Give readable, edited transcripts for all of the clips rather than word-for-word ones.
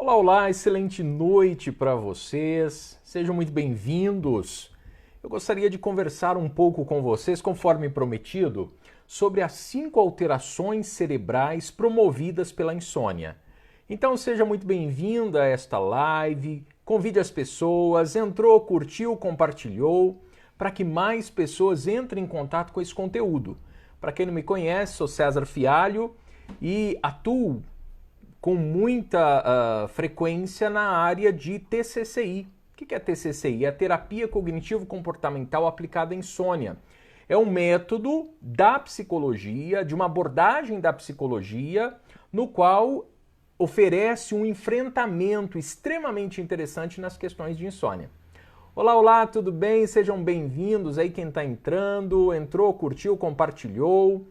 Olá, olá, excelente noite para vocês. Sejam muito bem-vindos. Eu gostaria de conversar um pouco com vocês, conforme prometido, sobre as 5 alterações cerebrais promovidas pela insônia. Então seja muito bem-vindo a esta live, convide as pessoas, entrou, curtiu, compartilhou, para que mais pessoas entrem em contato com esse conteúdo. Para quem não me conhece, sou César Fialho e atuo com muita frequência na área de TCCI. O que é TCCI? É a Terapia Cognitivo-Comportamental Aplicada à Insônia. É um método da psicologia, de uma abordagem da psicologia, no qual oferece um enfrentamento extremamente interessante nas questões de insônia. Olá, olá, tudo bem? Sejam bem-vindos aí quem está entrando, entrou, curtiu, compartilhou.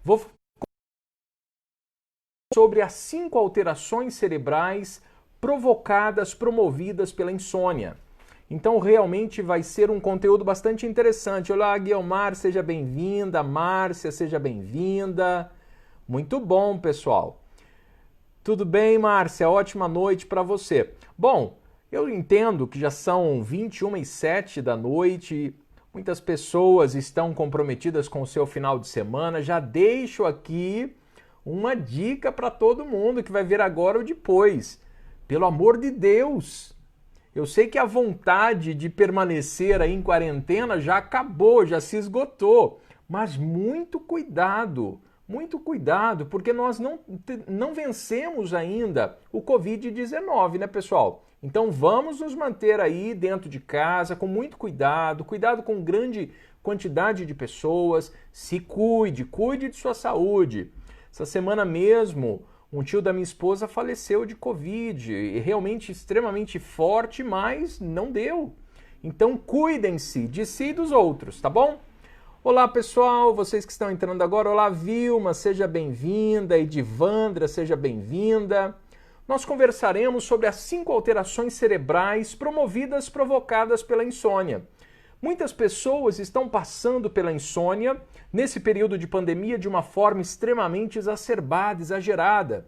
Vou sobre as 5 alterações cerebrais promovidas pela insônia. Então realmente vai ser um conteúdo bastante interessante. Olá, Guilmar, seja bem-vinda. Márcia, seja bem-vinda. Muito bom, pessoal. Tudo bem, Márcia? Ótima noite para você. Bom, eu entendo que já são 21h07 da noite, muitas pessoas estão comprometidas com o seu final de semana. Já deixo aqui uma dica para todo mundo que vai ver agora ou depois. Pelo amor de Deus, eu sei que a vontade de permanecer aí em quarentena já acabou, já se esgotou, mas muito cuidado, porque nós não vencemos ainda o Covid-19, né, pessoal? Então vamos nos manter aí dentro de casa com muito cuidado, cuidado com grande quantidade de pessoas, se cuide de sua saúde. Essa semana mesmo, um tio da minha esposa faleceu de Covid, e realmente extremamente forte, mas não deu. Então cuidem-se de si e dos outros, tá bom? Olá pessoal, vocês que estão entrando agora, olá Vilma, seja bem-vinda, Edivandra, seja bem-vinda. Nós conversaremos sobre as 5 alterações cerebrais provocadas pela insônia. Muitas pessoas estão passando pela insônia nesse período de pandemia de uma forma extremamente exacerbada, exagerada.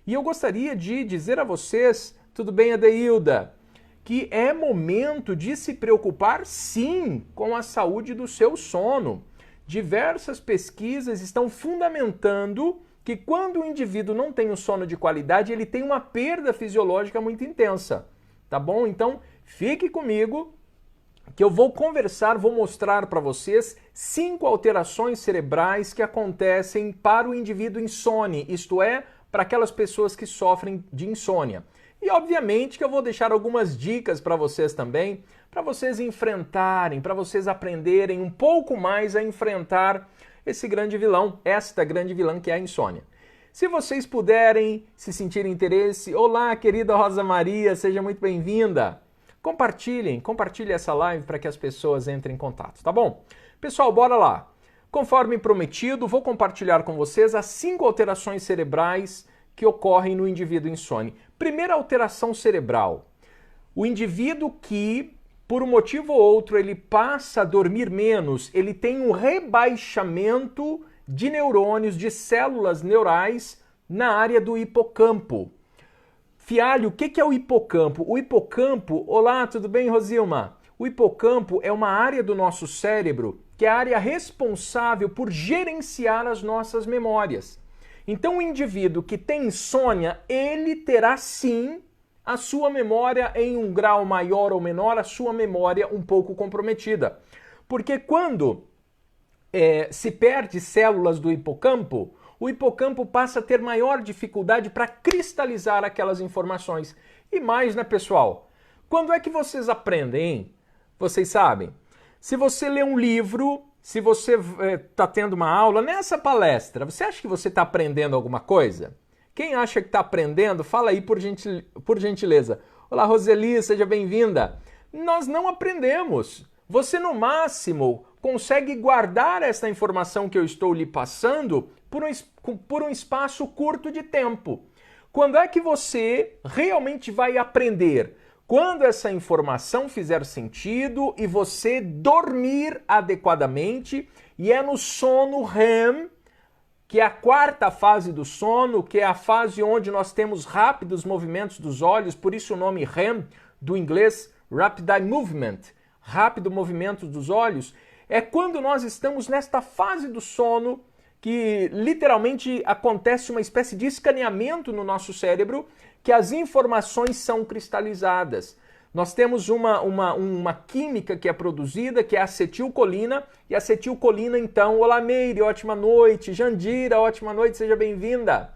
E eu gostaria de dizer a vocês, tudo bem, Adeilda, que é momento de se preocupar sim com a saúde do seu sono. Diversas pesquisas estão fundamentando que quando o indivíduo não tem um sono de qualidade, ele tem uma perda fisiológica muito intensa, tá bom? Então, fique comigo, que eu vou mostrar para vocês 5 alterações cerebrais que acontecem para o indivíduo insone, isto é, para aquelas pessoas que sofrem de insônia. E obviamente que eu vou deixar algumas dicas para vocês também, para vocês enfrentarem, para vocês aprenderem um pouco mais a enfrentar esse grande vilão, esta grande vilã que é a insônia. Se vocês puderem se sentir interesse, olá querida Rosa Maria, seja muito bem-vinda. Compartilhem essa live para que as pessoas entrem em contato, tá bom? Pessoal, bora lá. Conforme prometido, vou compartilhar com vocês as 5 alterações cerebrais que ocorrem no indivíduo insone. Primeira alteração cerebral. O indivíduo que, por um motivo ou outro, ele passa a dormir menos, ele tem um rebaixamento de neurônios, de células neurais na área do hipocampo. Fialho, o que é o hipocampo? O hipocampo, olá, tudo bem, Rosilma? O hipocampo é uma área do nosso cérebro que é a área responsável por gerenciar as nossas memórias. Então, o indivíduo que tem insônia, ele terá sim a sua memória em um grau maior ou menor, a sua memória um pouco comprometida. Porque quando se perde células do hipocampo, o hipocampo passa a ter maior dificuldade para cristalizar aquelas informações. E mais, né, pessoal? Quando é que vocês aprendem, hein? Vocês sabem? Se você lê um livro, se você está tendo uma aula, nessa palestra, você acha que você está aprendendo alguma coisa? Quem acha que está aprendendo, fala aí por gentileza. Olá, Roseli, seja bem-vinda. Nós não aprendemos. Você, no máximo, consegue guardar essa informação que eu estou lhe passando por um espaço curto de tempo. Quando é que você realmente vai aprender? Quando essa informação fizer sentido e você dormir adequadamente, e é no sono REM, que é a quarta fase do sono, que é a fase onde nós temos rápidos movimentos dos olhos, por isso o nome REM, do inglês Rapid Eye Movement, rápido movimento dos olhos, é quando nós estamos nesta fase do sono que literalmente acontece uma espécie de escaneamento no nosso cérebro, que as informações são cristalizadas. Nós temos uma química que é produzida, que é a acetilcolina, e a acetilcolina, então, olá Meire, ótima noite, Jandira, ótima noite, seja bem-vinda.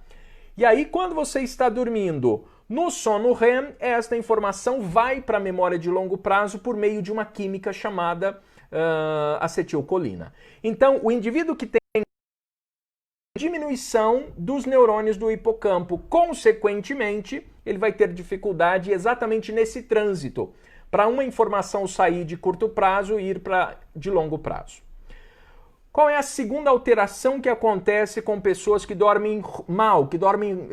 E aí, quando você está dormindo no sono REM, esta informação vai para a memória de longo prazo por meio de uma química chamada acetilcolina. Então, o indivíduo que tem diminuição dos neurônios do hipocampo, consequentemente, ele vai ter dificuldade exatamente nesse trânsito, para uma informação sair de curto prazo e ir para de longo prazo. Qual é a segunda alteração que acontece com pessoas que dormem mal, que dormem,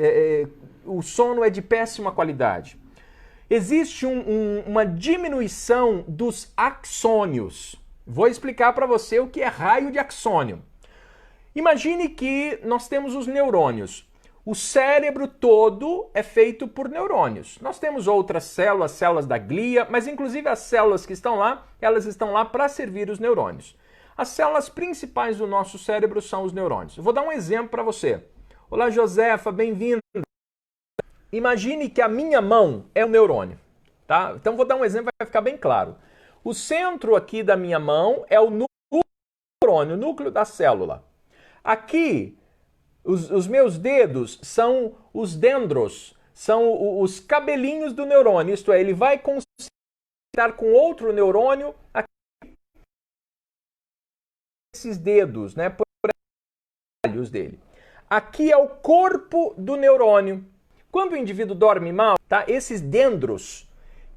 o sono é de péssima qualidade? Existe uma diminuição dos axônios. Vou explicar para você o que é raio de axônio. Imagine que nós temos os neurônios. O cérebro todo é feito por neurônios. Nós temos outras células, células da glia, mas inclusive as células que estão lá, elas estão lá para servir os neurônios. As células principais do nosso cérebro são os neurônios. Eu vou dar um exemplo para você. Olá, Josefa, bem-vinda. Imagine que a minha mão é um neurônio, tá? Então vou dar um exemplo, vai ficar bem claro. O centro aqui da minha mão é o neurônio, o núcleo da célula. Aqui, os meus dedos são os dendros, são os cabelinhos do neurônio, isto é, ele vai conectar com outro neurônio aqui, esses dedos, né, por olhos dele. Aqui é o corpo do neurônio. Quando o indivíduo dorme mal, tá, esses dendros,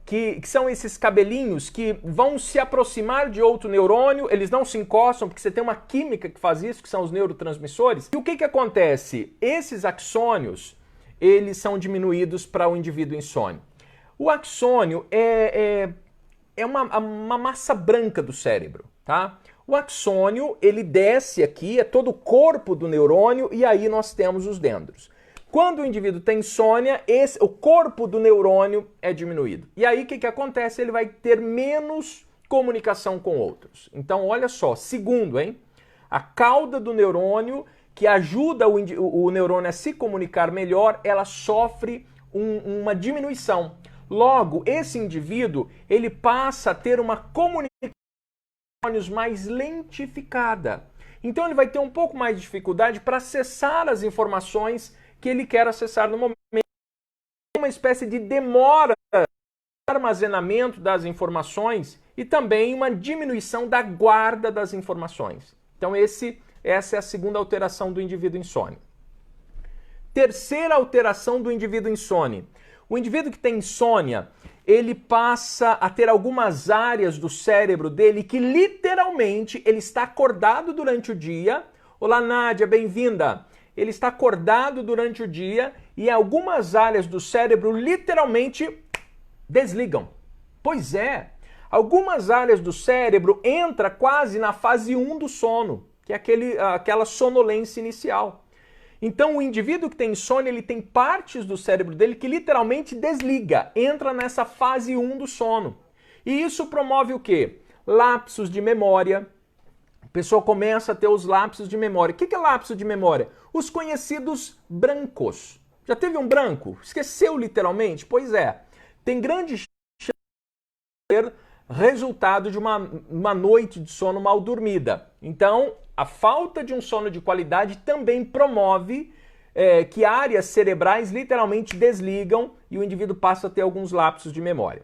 que são esses cabelinhos que vão se aproximar de outro neurônio, eles não se encostam, porque você tem uma química que faz isso, que são os neurotransmissores. E o que acontece? Esses axônios, eles são diminuídos para o indivíduo insônia. O axônio é uma massa branca do cérebro, tá? O axônio, ele desce aqui, é todo o corpo do neurônio, e aí nós temos os dendros. Quando o indivíduo tem insônia, o corpo do neurônio é diminuído. E aí o que acontece? Ele vai ter menos comunicação com outros. Então, olha só, segundo, hein? A cauda do neurônio, que ajuda o neurônio a se comunicar melhor, ela sofre uma diminuição. Logo, esse indivíduo, ele passa a ter uma comunicação mais lentificada. Então, ele vai ter um pouco mais de dificuldade para acessar as informações que ele quer acessar no momento. Uma espécie de demora no armazenamento das informações e também uma diminuição da guarda das informações. Então essa é a segunda alteração do indivíduo insônia. Terceira alteração do indivíduo insônia. O indivíduo que tem insônia, ele passa a ter algumas áreas do cérebro dele que literalmente ele está acordado durante o dia. Olá, Nádia, bem-vinda. Ele está acordado durante o dia e algumas áreas do cérebro literalmente desligam. Pois é, algumas áreas do cérebro entram quase na fase 1 do sono, que é aquela sonolência inicial. Então o indivíduo que tem insônia, ele tem partes do cérebro dele que literalmente desliga, entra nessa fase 1 do sono. E isso promove o quê? Lapsos de memória. A pessoa começa a ter os lapsos de memória. O que é lapso de memória? Os conhecidos brancos. Já teve um branco? Esqueceu literalmente? Pois é. Tem grande chance de ser resultado de uma noite de sono mal dormida. Então, a falta de um sono de qualidade também promove que áreas cerebrais literalmente desligam e o indivíduo passa a ter alguns lapsos de memória.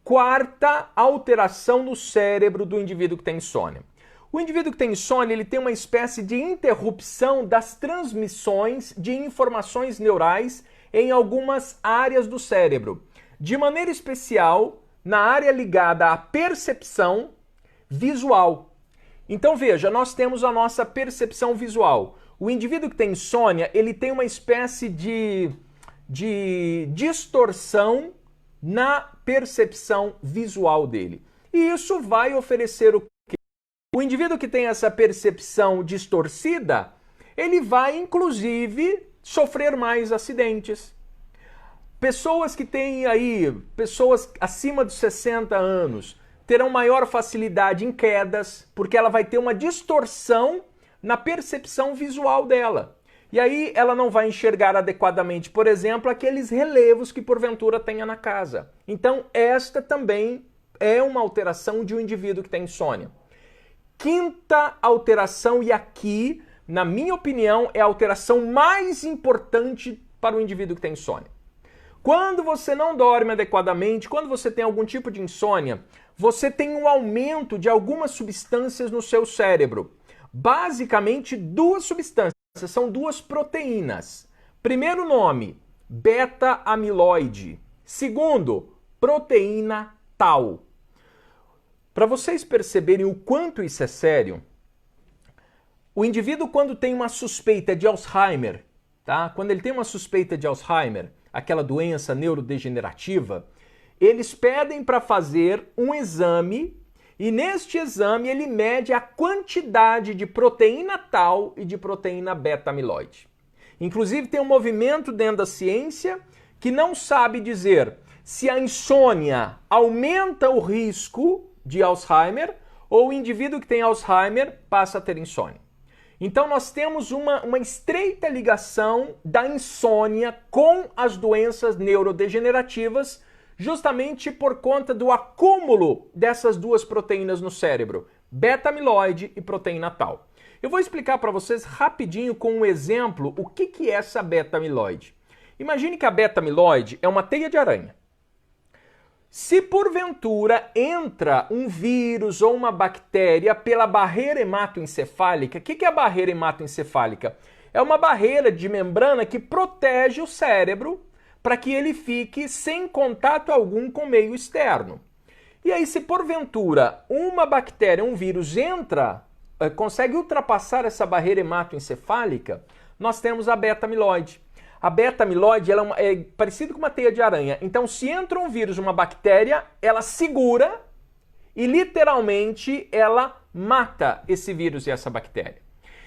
Quarta alteração no cérebro do indivíduo que tem insônia. O indivíduo que tem insônia, ele tem uma espécie de interrupção das transmissões de informações neurais em algumas áreas do cérebro. De maneira especial, na área ligada à percepção visual. Então veja, nós temos a nossa percepção visual. O indivíduo que tem insônia, ele tem uma espécie de distorção na percepção visual dele. E isso vai oferecer o quê? O indivíduo que tem essa percepção distorcida, ele vai inclusive sofrer mais acidentes. Pessoas que têm aí, pessoas acima dos 60 anos, terão maior facilidade em quedas, porque ela vai ter uma distorção na percepção visual dela. E aí ela não vai enxergar adequadamente, por exemplo, aqueles relevos que porventura tenha na casa. Então esta também é uma alteração de um indivíduo que tem insônia. Quinta alteração, e aqui, na minha opinião, é a alteração mais importante para o indivíduo que tem insônia. Quando você não dorme adequadamente, quando você tem algum tipo de insônia, você tem um aumento de algumas substâncias no seu cérebro. Basicamente, duas substâncias, são duas proteínas. Primeiro nome, beta-amiloide. Segundo, proteína tau. Para vocês perceberem o quanto isso é sério, o indivíduo, quando tem uma suspeita de Alzheimer, tá? Quando ele tem uma suspeita de Alzheimer, aquela doença neurodegenerativa, eles pedem para fazer um exame e neste exame ele mede a quantidade de proteína tau e de proteína beta-amiloide. Inclusive tem um movimento dentro da ciência que não sabe dizer se a insônia aumenta o risco de Alzheimer ou o indivíduo que tem Alzheimer passa a ter insônia. Então nós temos uma estreita ligação da insônia com as doenças neurodegenerativas, justamente por conta do acúmulo dessas duas proteínas no cérebro, beta-amiloide e proteína tau. Eu vou explicar para vocês rapidinho com um exemplo o que é essa beta-amiloide. Imagine que a beta-amiloide é uma teia de aranha. Se porventura entra um vírus ou uma bactéria pela barreira hematoencefálica, o que é a barreira hematoencefálica? É uma barreira de membrana que protege o cérebro para que ele fique sem contato algum com o meio externo. E aí, se porventura uma bactéria, um vírus entra, consegue ultrapassar essa barreira hematoencefálica, nós temos a beta-amiloide. A beta-amiloide é parecida com uma teia de aranha. Então, se entra um vírus, uma bactéria, ela segura e literalmente ela mata esse vírus e essa bactéria.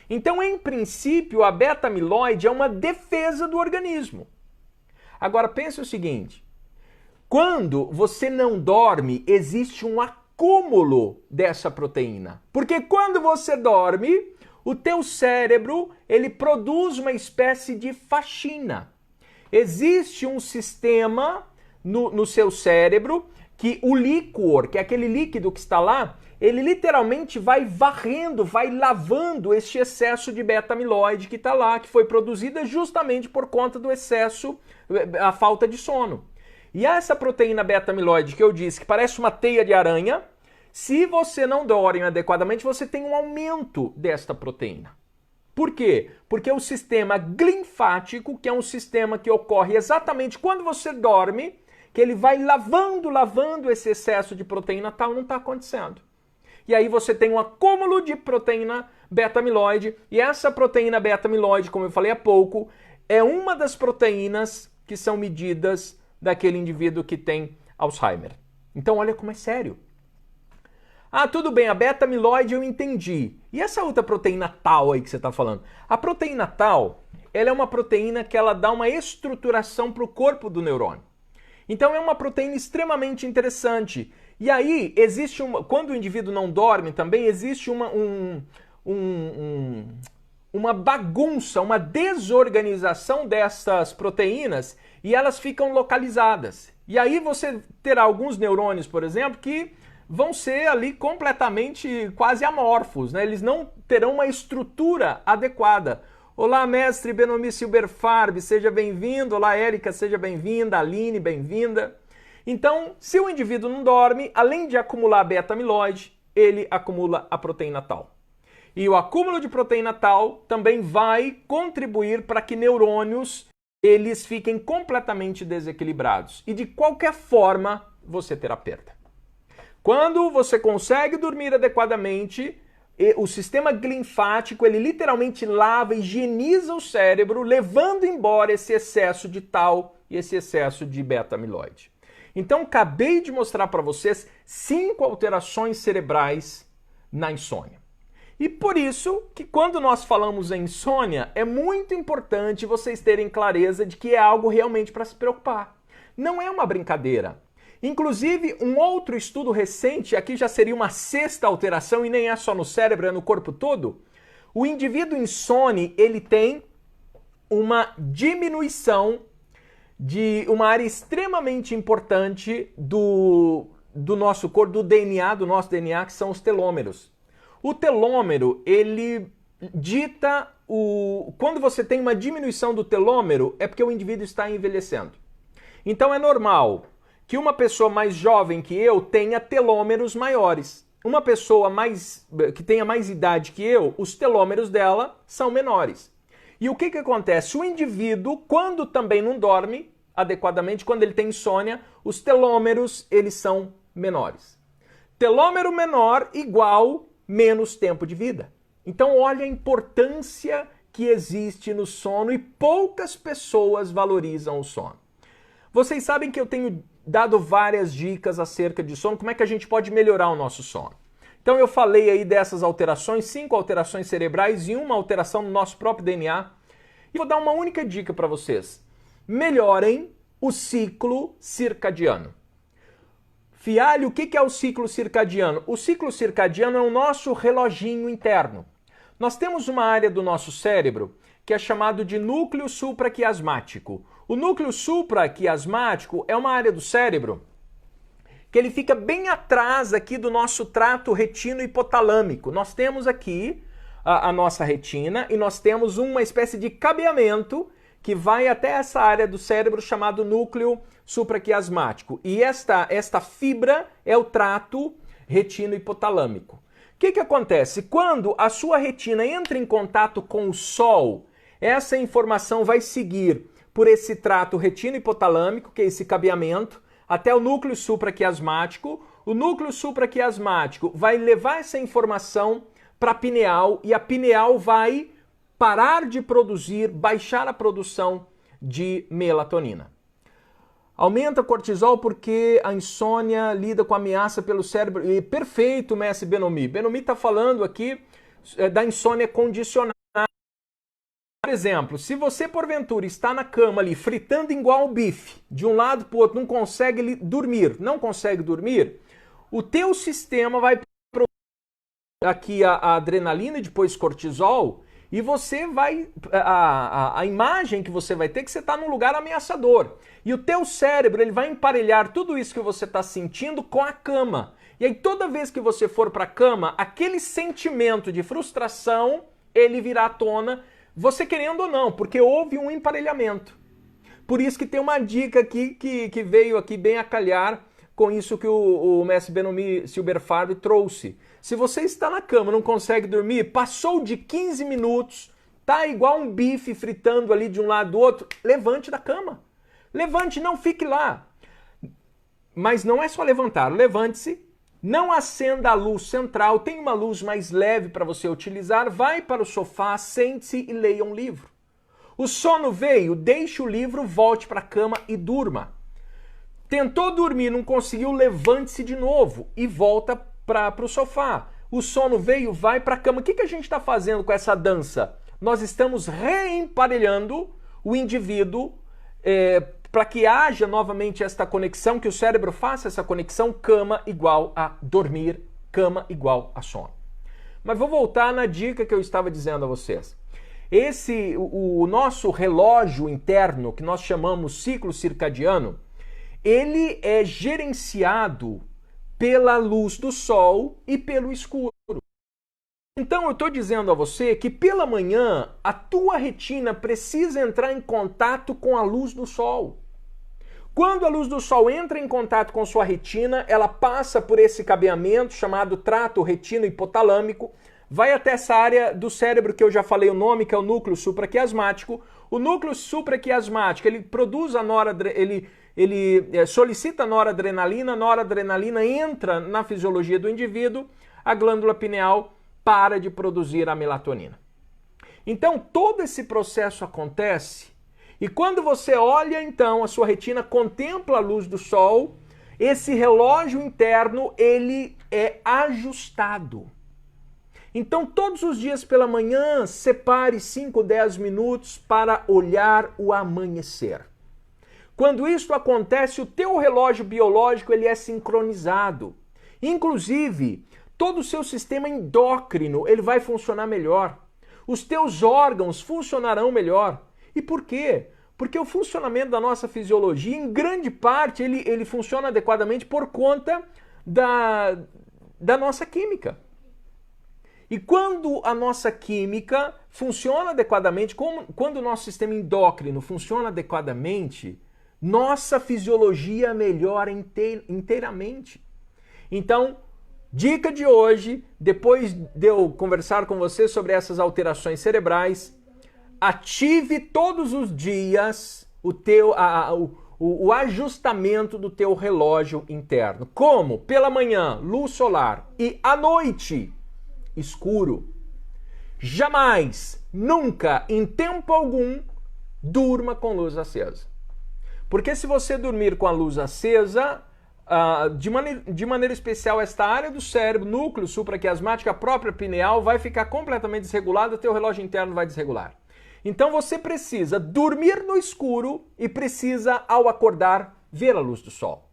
Então, em princípio, a beta-amiloide é uma defesa do organismo. Agora, pense o seguinte, quando você não dorme, existe um acúmulo dessa proteína. Porque quando você dorme, o teu cérebro, ele produz uma espécie de faxina. Existe um sistema no seu cérebro que o líquor, que é aquele líquido que está lá, ele literalmente vai varrendo, vai lavando este excesso de beta-amiloide que está lá, que foi produzida justamente por conta do excesso, a falta de sono. E essa proteína beta-amiloide que eu disse que parece uma teia de aranha, se você não dorme adequadamente, você tem um aumento desta proteína. Por quê? Porque o sistema linfático, que é um sistema que ocorre exatamente quando você dorme, que ele vai lavando esse excesso de proteína tal, não está acontecendo. E aí você tem um acúmulo de proteína beta-amiloide, e essa proteína beta-amiloide, como eu falei há pouco, é uma das proteínas que são medidas daquele indivíduo que tem Alzheimer. Então olha como é sério. Ah, tudo bem, a beta-amiloide eu entendi. E essa outra proteína tau aí que você está falando? A proteína tau, ela é uma proteína que ela dá uma estruturação para o corpo do neurônio. Então é uma proteína extremamente interessante. E aí, existe quando o indivíduo não dorme também, existe uma bagunça, uma desorganização dessas proteínas e elas ficam localizadas. E aí você terá alguns neurônios, por exemplo, que vão ser ali completamente quase amorfos, né? Eles não terão uma estrutura adequada. Olá, mestre Benomi Silberfarb, seja bem-vindo. Olá, Érica, seja bem-vinda. Aline, bem-vinda. Então, se o indivíduo não dorme, além de acumular beta-amiloide, ele acumula a proteína tau. E o acúmulo de proteína tau também vai contribuir para que neurônios eles fiquem completamente desequilibrados. E de qualquer forma, você terá perda. Quando você consegue dormir adequadamente, o sistema linfático, ele literalmente lava, higieniza o cérebro, levando embora esse excesso de tau e esse excesso de beta-amiloide. Então, acabei de mostrar para vocês 5 alterações cerebrais na insônia. E por isso que quando nós falamos em insônia, é muito importante vocês terem clareza de que é algo realmente para se preocupar. Não é uma brincadeira. Inclusive, um outro estudo recente, aqui já seria uma sexta alteração e nem é só no cérebro, é no corpo todo. O indivíduo insone, ele tem uma diminuição de uma área extremamente importante do nosso corpo, do nosso DNA, que são os telômeros. O telômero, ele dita quando você tem uma diminuição do telômero, é porque o indivíduo está envelhecendo. Então é normal que uma pessoa mais jovem que eu tenha telômeros maiores. Uma pessoa que tenha mais idade que eu, os telômeros dela são menores. E o que acontece? O indivíduo, quando também não dorme adequadamente, quando ele tem insônia, os telômeros, eles são menores. Telômero menor igual menos tempo de vida. Então olha a importância que existe no sono e poucas pessoas valorizam o sono. Vocês sabem que eu tenho dado várias dicas acerca de sono, como é que a gente pode melhorar o nosso sono. Então eu falei aí dessas alterações, 5 alterações cerebrais e uma alteração no nosso próprio DNA. E vou dar uma única dica para vocês. Melhorem o ciclo circadiano. Fialho, o que é o ciclo circadiano? O ciclo circadiano é o nosso reloginho interno. Nós temos uma área do nosso cérebro que é chamado de núcleo supraquiasmático. O núcleo supraquiasmático é uma área do cérebro que ele fica bem atrás aqui do nosso trato retino-hipotalâmico. Nós temos aqui a nossa retina e nós temos uma espécie de cabeamento que vai até essa área do cérebro chamado núcleo supraquiasmático. E esta fibra é o trato retino-hipotalâmico. O que acontece? Quando a sua retina entra em contato com o sol, essa informação vai seguir por esse trato retino-hipotalâmico, que é esse cabeamento, até o núcleo supraquiasmático. O núcleo supraquiasmático vai levar essa informação para a pineal e a pineal vai parar de produzir, baixar a produção de melatonina. Aumenta o cortisol porque a insônia lida com a ameaça pelo cérebro. E perfeito, mestre Benomi. Benomi está falando aqui da insônia condicionada. Por exemplo, se você porventura está na cama ali fritando igual o bife, de um lado para o outro, não consegue dormir, o teu sistema vai produzir aqui a adrenalina e depois cortisol, e você vai, a imagem que você vai ter é que você está num lugar ameaçador. E o teu cérebro ele vai emparelhar tudo isso que você está sentindo com a cama. E aí toda vez que você for para a cama, aquele sentimento de frustração, ele virá à tona, você querendo ou não, porque houve um emparelhamento. Por isso que tem uma dica aqui que veio aqui bem a calhar com isso que o mestre Benomi Silberfarb trouxe. Se você está na cama, não consegue dormir, passou de 15 minutos, tá igual um bife fritando ali de um lado do outro, levante da cama. Levante, não fique lá. Mas não é só levantar, levante-se, não acenda a luz central, tem uma luz mais leve para você utilizar, vai para o sofá, sente-se e leia um livro. O sono veio, deixe o livro, volte para a cama e durma. Tentou dormir, não conseguiu, levante-se de novo e volta para o sofá. O sono veio, vai para a cama. O que a gente está fazendo com essa dança? Nós estamos reemparelhando o indivíduo para que haja novamente esta conexão, que o cérebro faça essa conexão, cama igual a dormir, cama igual a sono. Mas vou voltar na dica que eu estava dizendo a vocês. O nosso relógio interno, que nós chamamos ciclo circadiano, ele é gerenciado pela luz do sol e pelo escuro. Então eu estou dizendo a você que pela manhã a tua retina precisa entrar em contato com a luz do sol. Quando a luz do sol entra em contato com sua retina, ela passa por esse cabeamento chamado trato retino-hipotalâmico, vai até essa área do cérebro que eu já falei o nome, que é o núcleo supraquiasmático. O núcleo supraquiasmático, ele produz ele solicita noradrenalina, noradrenalina entra na fisiologia do indivíduo, a glândula pineal para de produzir a melatonina. Então, todo esse processo acontece e quando você olha, então, a sua retina contempla a luz do sol, esse relógio interno, ele é ajustado. Então, todos os dias pela manhã, separe 5, 10 minutos para olhar o amanhecer. Quando isso acontece, o teu relógio biológico ele é sincronizado. Inclusive, todo o seu sistema endócrino ele vai funcionar melhor. Os teus órgãos funcionarão melhor. E por quê? Porque o funcionamento da nossa fisiologia, em grande parte, ele funciona adequadamente por conta da nossa química. E quando a nossa química funciona adequadamente, quando o nosso sistema endócrino funciona adequadamente, nossa fisiologia melhora inteiramente. Então, dica de hoje, depois de eu conversar com você sobre essas alterações cerebrais, ative todos os dias o ajustamento do teu relógio interno. Como? Pela manhã, luz solar, e à noite, escuro. Jamais, nunca, em tempo algum, durma com luz acesa. Porque se você dormir com a luz acesa, de maneira especial esta área do cérebro, núcleo supraquiasmático, a própria pineal, vai ficar completamente desregulada, o teu relógio interno vai desregular. Então você precisa dormir no escuro e precisa, ao acordar, ver a luz do sol.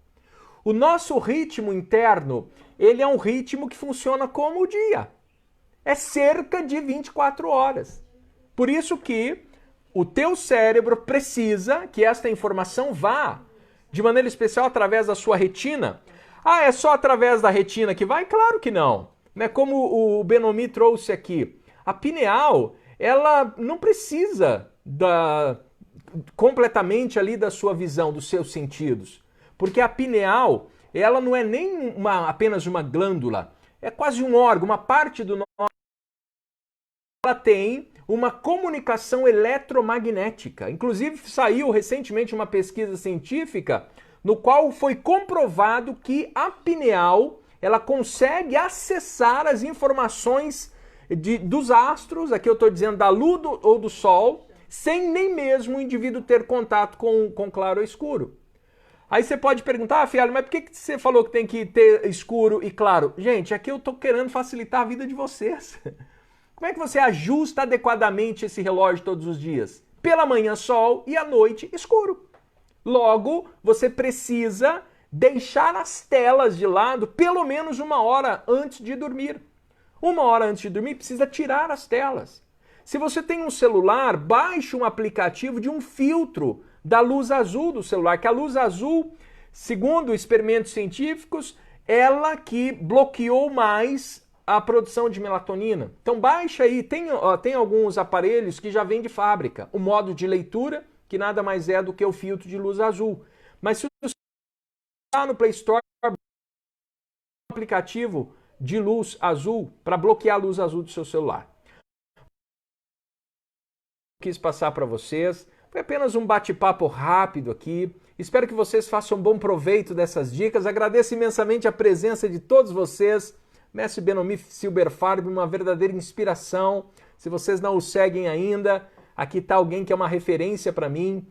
O nosso ritmo interno, ele é um ritmo que funciona como o dia. É cerca de 24 horas. Por isso que o teu cérebro precisa que esta informação vá, de maneira especial, através da sua retina. Ah, é só através da retina que vai? Claro que não. Como o Benomi trouxe aqui. A pineal, ela não precisa completamente ali da sua visão, dos seus sentidos. Porque a pineal, ela não é nem apenas uma glândula, é quase um órgão, uma parte do nosso. Ela tem uma comunicação eletromagnética. Inclusive, saiu recentemente uma pesquisa científica no qual foi comprovado que a pineal ela consegue acessar as informações dos astros, aqui eu estou dizendo da lua ou do sol, sem nem mesmo o indivíduo ter contato com claro ou escuro. Aí você pode perguntar, Fialho, mas por que você falou que tem que ter escuro e claro? Gente, aqui eu estou querendo facilitar a vida de vocês. Como é que você ajusta adequadamente esse relógio todos os dias? Pela manhã sol e à noite escuro. Logo, você precisa deixar as telas de lado pelo menos 1 hora antes de dormir. 1 hora antes de dormir precisa tirar as telas. Se você tem um celular, baixe um aplicativo de um filtro da luz azul do celular, que a luz azul, segundo experimentos científicos, ela que bloqueou mais a produção de melatonina. Então baixa aí, tem alguns aparelhos que já vêm de fábrica. O modo de leitura, que nada mais é do que o filtro de luz azul. Mas se você está no Play Store, um aplicativo de luz azul para bloquear a luz azul do seu celular. Quis passar para vocês. Foi apenas um bate-papo rápido aqui. Espero que vocês façam bom proveito dessas dicas. Agradeço imensamente a presença de todos vocês. Mestre Benomi Silberfarb, uma verdadeira inspiração. Se vocês não o seguem ainda, aqui está alguém que é uma referência para mim.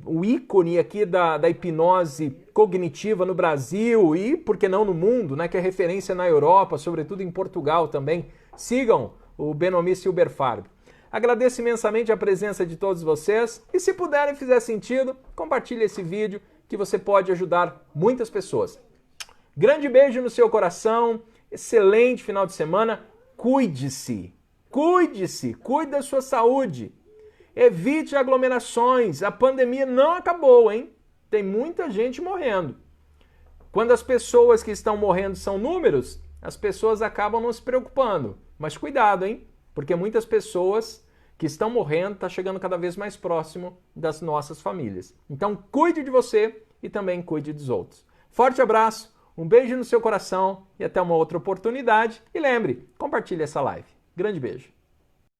O ícone aqui da hipnose cognitiva no Brasil e, por que não, no mundo, né, que é referência na Europa, sobretudo em Portugal também. Sigam o Benomi Silberfarb. Agradeço imensamente a presença de todos vocês e, se puderem e fizer sentido, compartilhe esse vídeo que você pode ajudar muitas pessoas. Grande beijo no seu coração, excelente final de semana, cuide-se, cuide da sua saúde, evite aglomerações, a pandemia não acabou, hein? Tem muita gente morrendo. Quando as pessoas que estão morrendo são números, as pessoas acabam não se preocupando, mas cuidado, hein? Porque muitas pessoas que estão morrendo estão chegando cada vez mais próximo das nossas famílias. Então cuide de você e também cuide dos outros. Forte abraço. Um beijo no seu coração e até uma outra oportunidade. E lembre, compartilhe essa live. Grande beijo.